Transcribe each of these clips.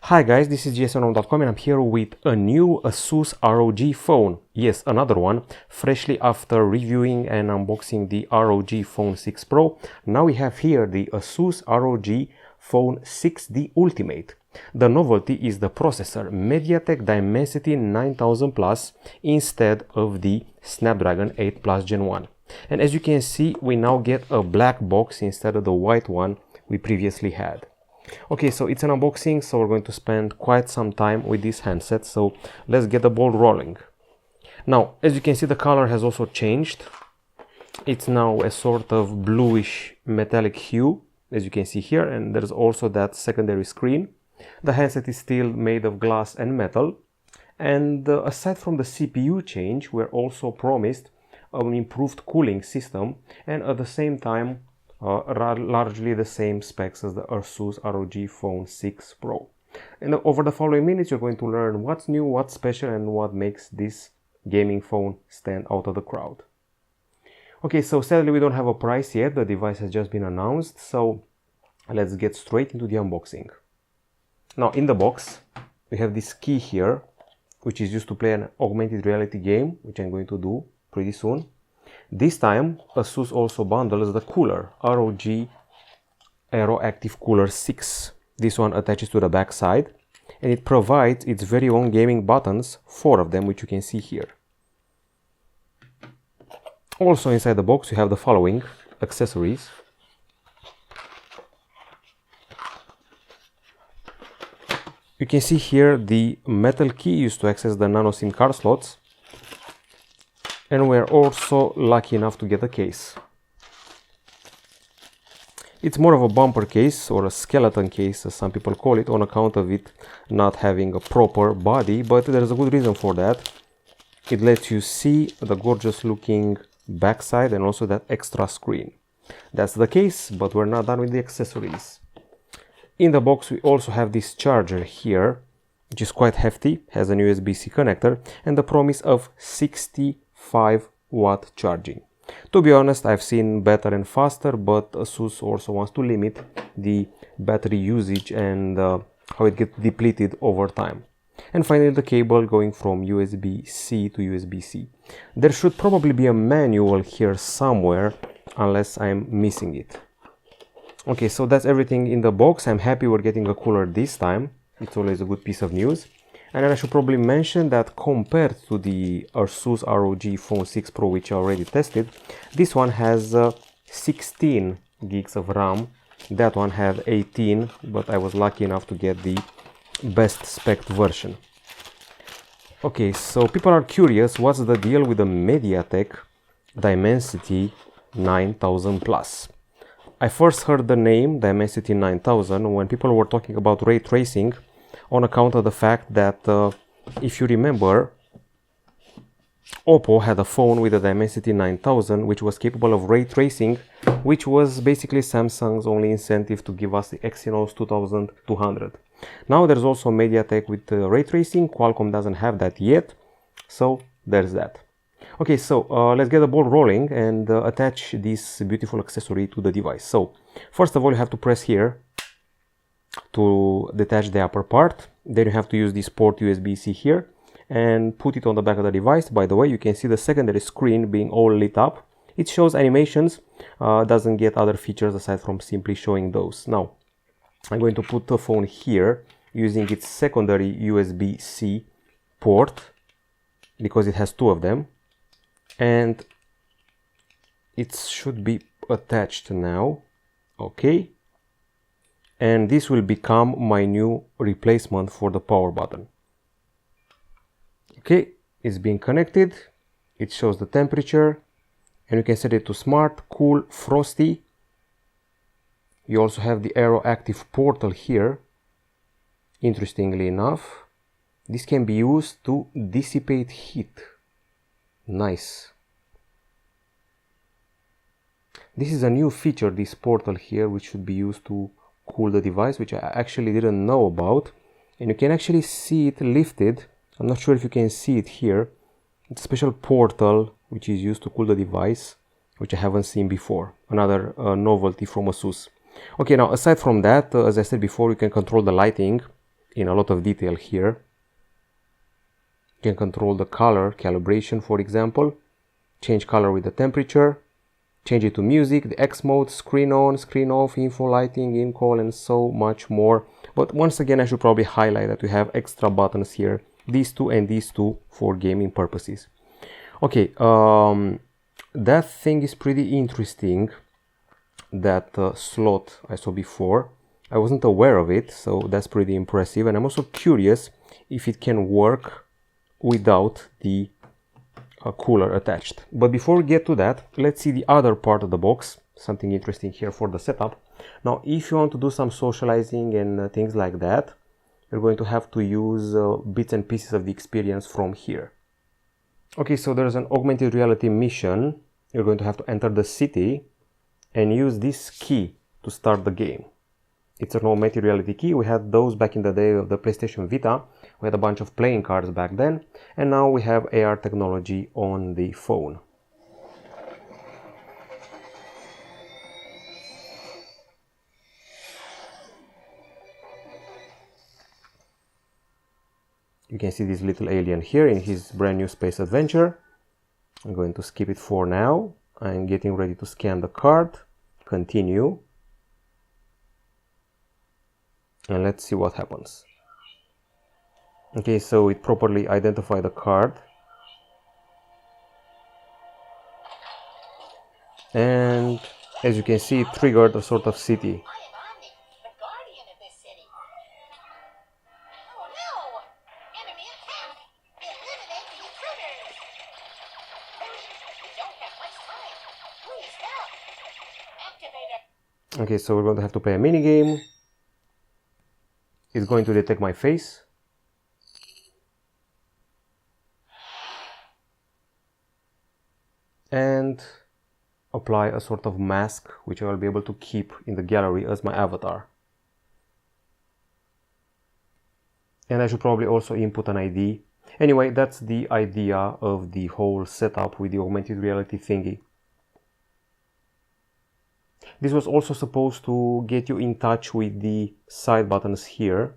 Hi guys, this is gsnhome.com and I'm here with a new ASUS ROG phone. Yes, another one, freshly after reviewing and unboxing the ROG Phone 6 Pro. Now we have here the ASUS ROG Phone 6D Ultimate. The novelty is the processor MediaTek Dimensity 9000 Plus instead of the Snapdragon 8 Plus Gen 1. And as you can see, we now get a black box instead of the white one we previously had. Okay, so it's an unboxing, so we're going to spend quite some time with this handset, so let's get the ball rolling. Now, as you can see, the color has also changed. It's now a sort of bluish metallic hue, as you can see here, and there's also that secondary screen. The handset is still made of glass and metal, and aside from the CPU change, we're also promised an improved cooling system, and at the same time largely the same specs as the ASUS ROG Phone 6 Pro. And over the following minutes, you're going to learn what's new, what's special, and what makes this gaming phone stand out of the crowd. Okay, so sadly we don't have a price yet. The device has just been announced, so let's get straight into the unboxing. Now, in the box, we have this key here, which is used to play an augmented reality game, which I'm going to do pretty soon. This time, ASUS also bundles the cooler, ROG AeroActive Cooler 6. This one attaches to the back side, and it provides its very own gaming buttons, 4 of them, which you can see here. Also inside the box, you have the following accessories. You can see here the metal key used to access the nano SIM card slots. And we're also lucky enough to get a case. It's more of a bumper case, or a skeleton case as some people call it, on account of it not having a proper body, but there's a good reason for that. It lets you see the gorgeous looking backside and also that extra screen. That's the case, but we're not done with the accessories. In the box we also have this charger here, which is quite hefty, has an USB-C connector, and the promise of 65-watt charging. To be honest, I've seen better and faster, but ASUS also wants to limit the battery usage and how it gets depleted over time. And finally, the cable going from USB-C to USB-C. There should probably be a manual here somewhere, unless I'm missing it. Okay, so that's everything in the box. I'm happy we're getting a cooler this time. It's always a good piece of news. And then I should probably mention that compared to the ASUS ROG Phone 6 Pro, which I already tested, this one has 16 gigs of RAM. That one had 18, but I was lucky enough to get the best spec version. Okay, so people are curious, what's the deal with the MediaTek Dimensity 9000 Plus? I first heard the name Dimensity 9000 when people were talking about ray tracing, on account of the fact that, if you remember, Oppo had a phone with a Dimensity 9000 which was capable of ray tracing, which was basically Samsung's only incentive to give us the Exynos 2200. Now there's also MediaTek with ray tracing. Qualcomm doesn't have that yet, so there's that. Okay, so let's get the ball rolling and attach this beautiful accessory to the device. So first of all, you have to press here to detach the upper part. Then you have to use this port USB-C here and put it on the back of the device. By the way, you can see the secondary screen being all lit up. It shows animations, doesn't get other features aside from simply showing those. Now, I'm going to put the phone here using its secondary USB-C port because it has 2 of them, and it should be attached now. Okay. And this will become my new replacement for the power button. Okay, it's being connected. It shows the temperature, and you can set it to smart, cool, frosty. You also have the AeroActive portal here. Interestingly enough, this can be used to dissipate heat. Nice. This is a new feature, this portal here, which should be used to cool the device, which I actually didn't know about. And you can actually see it lifted. I'm not sure if you can see it here. It's a special portal which is used to cool the device, which I haven't seen before. Another novelty from ASUS. Okay, now aside from that, as I said before, you can control the lighting in a lot of detail here. You can control the color calibration, for example, change color with the temperature, change it to music, the X mode, screen on, screen off, info, lighting, in call, and so much more. But once again, I should probably highlight that we have extra buttons here, these two and these two, for gaming purposes. Okay, that thing is pretty interesting, that slot I saw before. I wasn't aware of it, so that's pretty impressive, and I'm also curious if it can work without the cooler attached. But before we get to that, let's see the other part of the box, something interesting here for the setup. Now, if you want to do some socializing and things like that, you're going to have to use bits and pieces of the experience from here. Okay, so there's an augmented reality mission. You're going to have to enter the city and use this key to start the game. It's an augmented reality key. We had those back in the day of the PlayStation Vita. We had a bunch of playing cards back then, and now we have AR technology on the phone. You can see this little alien here in his brand new space adventure. I'm going to skip it for now. I'm getting ready to scan the card. Continue. And let's see what happens. Okay, so it properly identified the card. And as you can see, it triggered a sort of city. Okay, so we're going to have to play a mini game. It's going to detect my face. And apply a sort of mask, which I will be able to keep in the gallery as my avatar. And I should probably also input an ID. Anyway, that's the idea of the whole setup with the augmented reality thingy. This was also supposed to get you in touch with the side buttons here,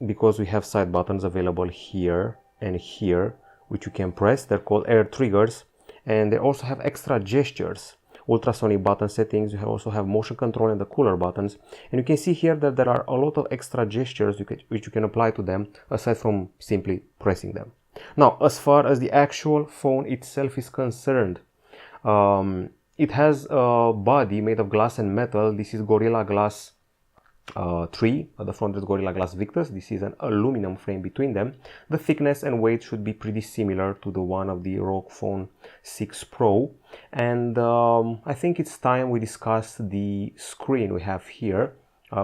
because we have side buttons available here and here, which you can press. They're called air triggers, and they also have extra gestures, ultrasonic button settings. You also have motion control and the cooler buttons, and you can see here that there are a lot of extra gestures which you can apply to them aside from simply pressing them. Now, as far as the actual phone itself is concerned, it has a body made of glass and metal. This is Gorilla Glass 3. At the front is Gorilla Glass Victus. This is an aluminum frame between them. The thickness and weight should be pretty similar to the one of the ROG Phone 6 Pro. And I think it's time we discuss the screen we have here.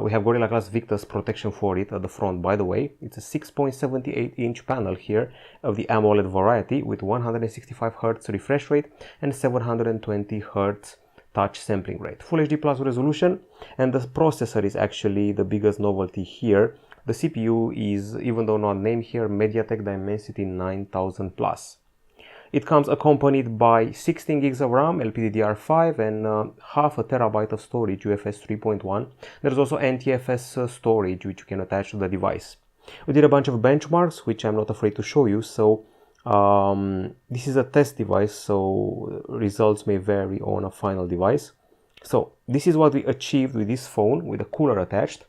We have Gorilla Glass Victus protection for it at the front, by the way. It's a 6.78-inch panel here of the AMOLED variety with 165 Hz refresh rate and 720 Hz touch sampling rate. Full HD Plus resolution, and the processor is actually the biggest novelty here. The CPU is, even though not named here, MediaTek Dimensity 9000 Plus. It comes accompanied by 16 gigs of RAM, LPDDR5, and half a terabyte of storage, UFS 3.1. There's also NTFS storage, which you can attach to the device. We did a bunch of benchmarks, which I'm not afraid to show you. So this is a test device, so results may vary on a final device. So this is what we achieved with this phone with a cooler attached.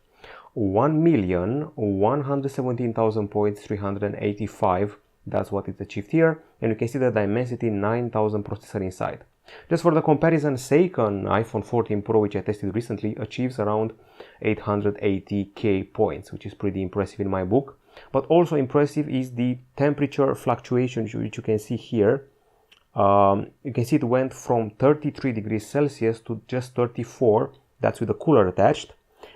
1,117,000 points, 385. That's what it achieved here, and you can see the Dimensity 9000 processor inside. Just for the comparison's sake, an iPhone 14 Pro, which I tested recently, achieves around 880k points, which is pretty impressive in my book. But also impressive is the temperature fluctuation, which you can see here. You can see it went from 33 degrees Celsius to just 34. That's with the cooler attached.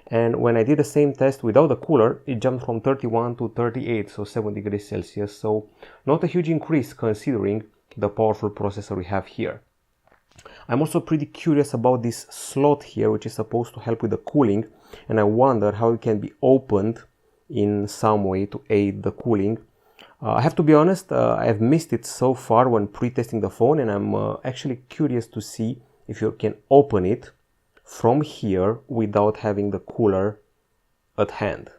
And when I did the same test without the cooler, it jumped from 31 to 38, so 7 degrees Celsius. So not a huge increase considering the powerful processor we have here. I'm also pretty curious about this slot here, which is supposed to help with the cooling, and I wonder how it can be opened in some way to aid the cooling. I have to be honest, I've missed it so far when pre-testing the phone, and I'm actually curious to see if you can open it from here without having the cooler at hand.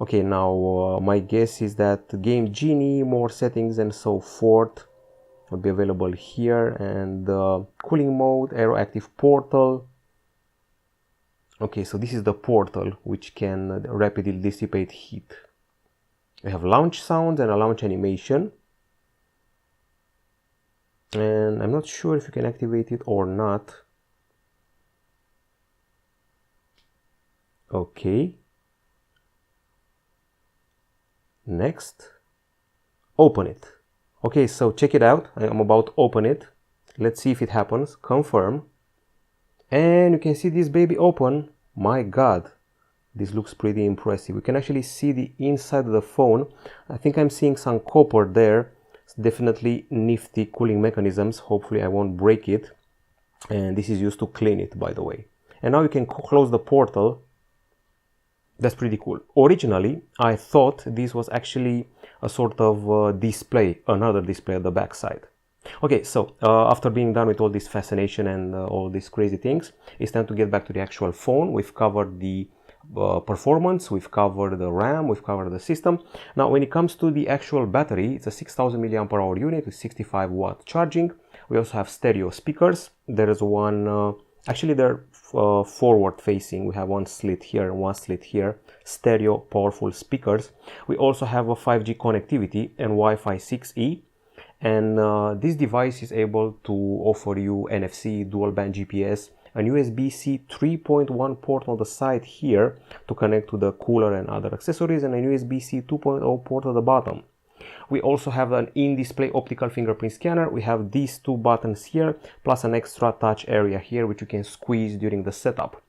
Okay, now my guess is that Game Genie, more settings and so forth will be available here, and cooling mode, AeroActive portal. Okay, so this is the portal which can rapidly dissipate heat. We have launch sounds and a launch animation, and I'm not sure if you can activate it or not. Okay, next, open it. Okay, so check it out. I'm about to open it. Let's see if it happens. Confirm. And you can see this baby open. My god, this looks pretty impressive. We can actually see the inside of the phone. I think I'm seeing some copper there. It's definitely nifty cooling mechanisms. Hopefully I won't break it. And this is used to clean it, by the way. And now you can close the portal. That's pretty cool. Originally, I thought this was actually a sort of display, another display at the back side. Okay, so after being done with all this fascination and all these crazy things, it's time to get back to the actual phone. We've covered the performance, we've covered the RAM, we've covered the system. Now, when it comes to the actual battery, it's a 6000 mAh unit with 65 watt charging. We also have stereo speakers. There is one, actually they're forward facing. We have one slit here and one slit here, stereo powerful speakers. We also have a 5G connectivity and Wi-Fi 6E. And this device is able to offer you NFC, dual band GPS, an USB-C 3.1 port on the side here to connect to the cooler and other accessories, and a USB-C 2.0 port at the bottom. We also have an in-display optical fingerprint scanner. We have these two buttons here, plus an extra touch area here, which you can squeeze during the setup.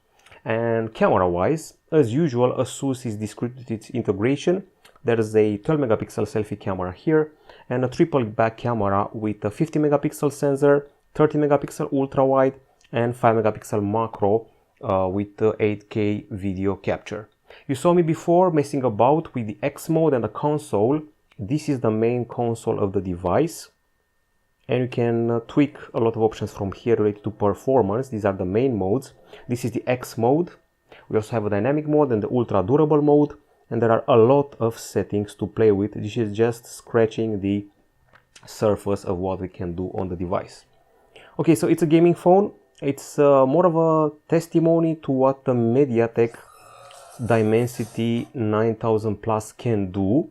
And camera-wise, as usual, ASUS is discreet with its integration. There is a 12 megapixel selfie camera here, and a triple back camera with a 50 megapixel sensor, 30 megapixel ultra-wide, and 5 megapixel macro with 8K video capture. You saw me before messing about with the X mode and the console. This is the main console of the device, and you can tweak a lot of options from here related to performance. These are the main modes. This is the X mode. We also have a dynamic mode and the ultra durable mode, and there are a lot of settings to play with. This is just scratching the surface of what we can do on the device. Okay, so it's a gaming phone. It's more of a testimony to what the MediaTek Dimensity 9000 Plus can do.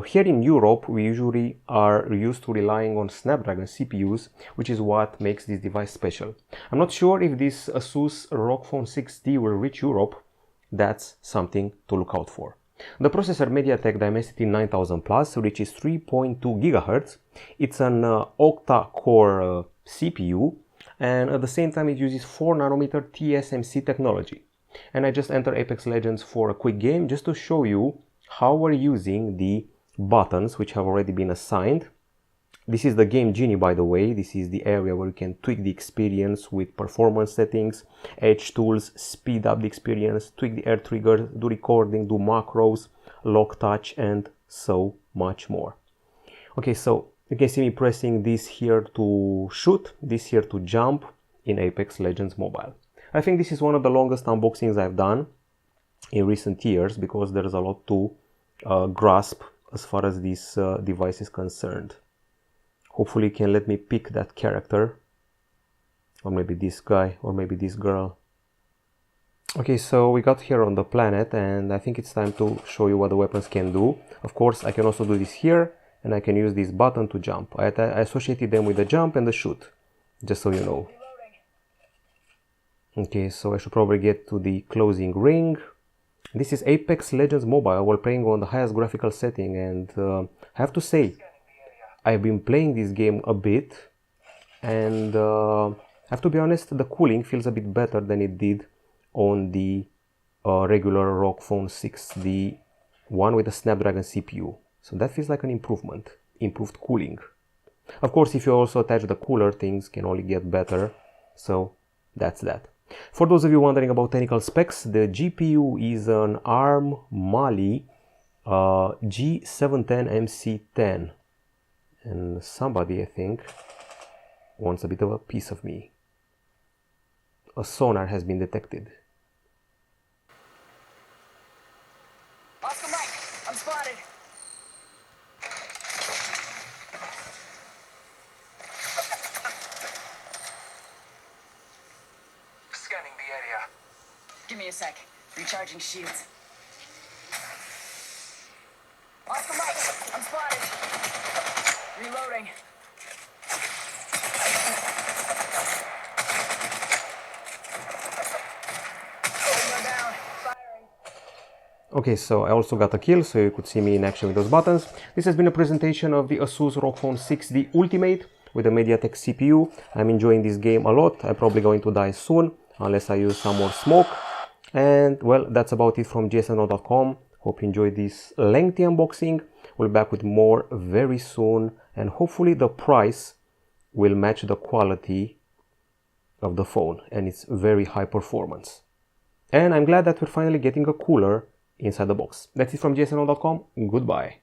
Here in Europe, we usually are used to relying on Snapdragon CPUs, which is what makes this device special. I'm not sure if this ASUS ROG Phone 6D will reach Europe. That's something to look out for. The processor MediaTek Dimensity 9000 Plus reaches 3.2 GHz. It's an octa-core CPU, and at the same time it uses 4nm TSMC technology. And I just entered Apex Legends for a quick game just to show you how we're using the buttons which have already been assigned. This is the Game Genie, by the way. This is the area where you can tweak the experience with performance settings, edge tools, speed up the experience, tweak the air triggers, do recording, do macros, lock touch, and so much more. Okay, so you can see me pressing this here to shoot, this here to jump in Apex Legends Mobile. I think this is one of the longest unboxings I've done in recent years because there's a lot to grasp as far as this device is concerned. Hopefully you can let me pick that character, or maybe this guy, or maybe this girl. Okay, so we got here on the planet, and I think it's time to show you what the weapons can do. Of course, I can also do this here, and I can use this button to jump. I associated them with the jump and the shoot, just so you know. Okay, so I should probably get to the closing ring. This is Apex Legends Mobile while playing on the highest graphical setting, and I have to say, I've been playing this game a bit, and I have to be honest, the cooling feels a bit better than it did on the regular ROG Phone 6, the one with the Snapdragon CPU. So that feels like an improvement, improved cooling. Of course, if you also attach the cooler, things can only get better, so that's that. For those of you wondering about technical specs, the GPU is an ARM Mali G710MC10. And somebody, I think, wants a bit of a piece of me. A sonar has been detected. Oscar Mike, I'm spotted. Scanning the area. Give me a sec. Recharging shields. Oscar Mike, I'm spotted. Reloading. Down. Firing. Okay, so I also got a kill, so you could see me in action with those buttons. This has been a presentation of the ASUS ROG Phone 6D Ultimate with the MediaTek CPU. I'm enjoying this game a lot. I'm probably going to die soon, unless I use some more smoke. And well, that's about it from jsno.com. Hope you enjoyed this lengthy unboxing. We'll be back with more very soon, and hopefully the price will match the quality of the phone and its very high performance. And I'm glad that we're finally getting a cooler inside the box. That's it from jsno.com. Goodbye.